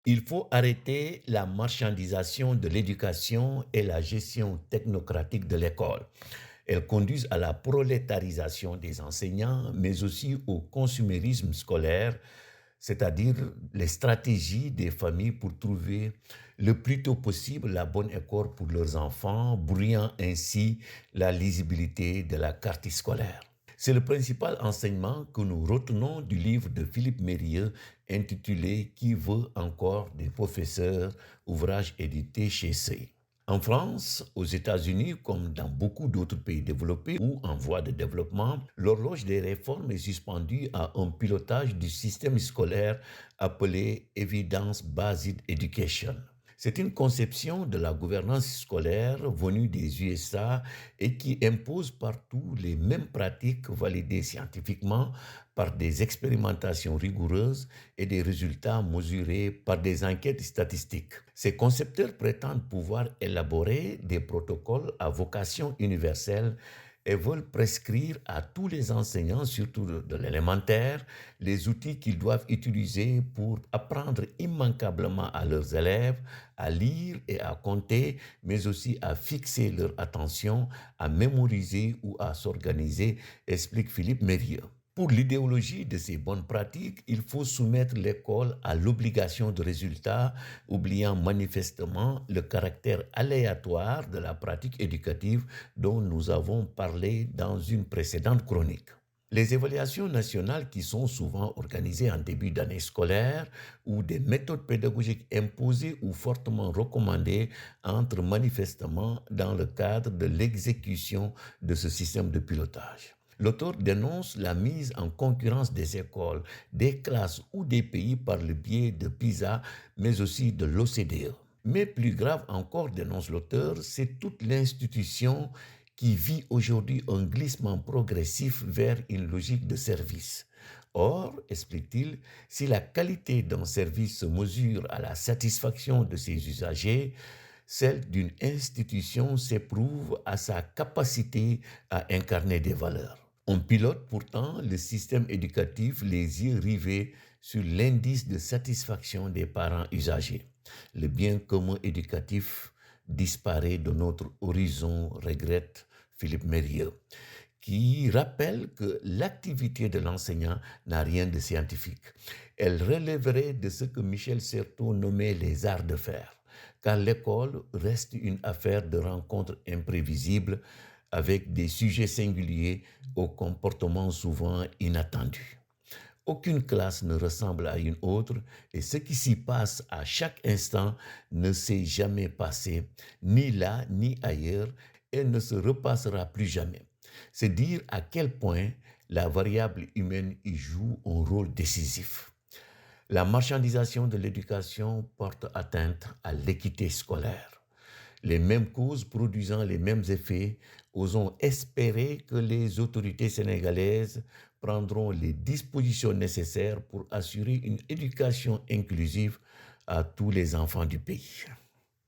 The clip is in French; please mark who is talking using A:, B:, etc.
A: Il faut arrêter la marchandisation de l'éducation et la gestion technocratique de l'école. Elles conduisent à la prolétarisation des enseignants, mais aussi au consumérisme scolaire, c'est-à-dire les stratégies des familles pour trouver le plus tôt possible la bonne école pour leurs enfants, brouillant ainsi la lisibilité de la carte scolaire. C'est le principal enseignement que nous retenons du livre de Philippe Mérieux intitulé Qui veut encore des professeurs, ouvrage édité chez C. En France, aux États-Unis, comme dans beaucoup d'autres pays développés ou en voie de développement, l'horloge des réformes est suspendue à un pilotage du système scolaire appelé Evidence-Based Education. C'est une conception de la gouvernance scolaire venue des USA et qui impose partout les mêmes pratiques validées scientifiquement par des expérimentations rigoureuses et des résultats mesurés par des enquêtes statistiques. Ces concepteurs prétendent pouvoir élaborer des protocoles à vocation universelle et veulent prescrire à tous les enseignants, surtout de l'élémentaire, les outils qu'ils doivent utiliser pour apprendre immanquablement à leurs élèves à lire et à compter, mais aussi à fixer leur attention, à mémoriser ou à s'organiser, explique Philippe Mérieux. Pour l'idéologie de ces bonnes pratiques, il faut soumettre l'école à l'obligation de résultats, oubliant manifestement le caractère aléatoire de la pratique éducative dont nous avons parlé dans une précédente chronique. Les évaluations nationales qui sont souvent organisées en début d'année scolaire ou des méthodes pédagogiques imposées ou fortement recommandées entrent manifestement dans le cadre de l'exécution de ce système de pilotage. L'auteur dénonce la mise en concurrence des écoles, des classes ou des pays par le biais de PISA, mais aussi de l'OCDE. Mais plus grave encore, dénonce l'auteur, c'est toute l'institution qui vit aujourd'hui un glissement progressif vers une logique de service. Or, explique-t-il, si la qualité d'un service se mesure à la satisfaction de ses usagers, celle d'une institution s'éprouve à sa capacité à incarner des valeurs. On pilote pourtant le système éducatif les yeux rivés sur l'indice de satisfaction des parents usagers. Le bien commun éducatif disparaît de notre horizon, regrette Philippe Mérieux, qui rappelle que l'activité de l'enseignant n'a rien de scientifique. Elle relèverait de ce que Michel Certeau nommait les arts de faire, car l'école reste une affaire de rencontres imprévisibles avec des sujets singuliers aux comportements souvent inattendus. Aucune classe ne ressemble à une autre et ce qui s'y passe à chaque instant ne s'est jamais passé, ni là ni ailleurs, et ne se repassera plus jamais. C'est dire à quel point la variable humaine y joue un rôle décisif. La marchandisation de l'éducation porte atteinte à l'équité scolaire. Les mêmes causes produisant les mêmes effets, osons espérer que les autorités sénégalaises prendront les dispositions nécessaires pour assurer une éducation inclusive à tous les enfants du pays.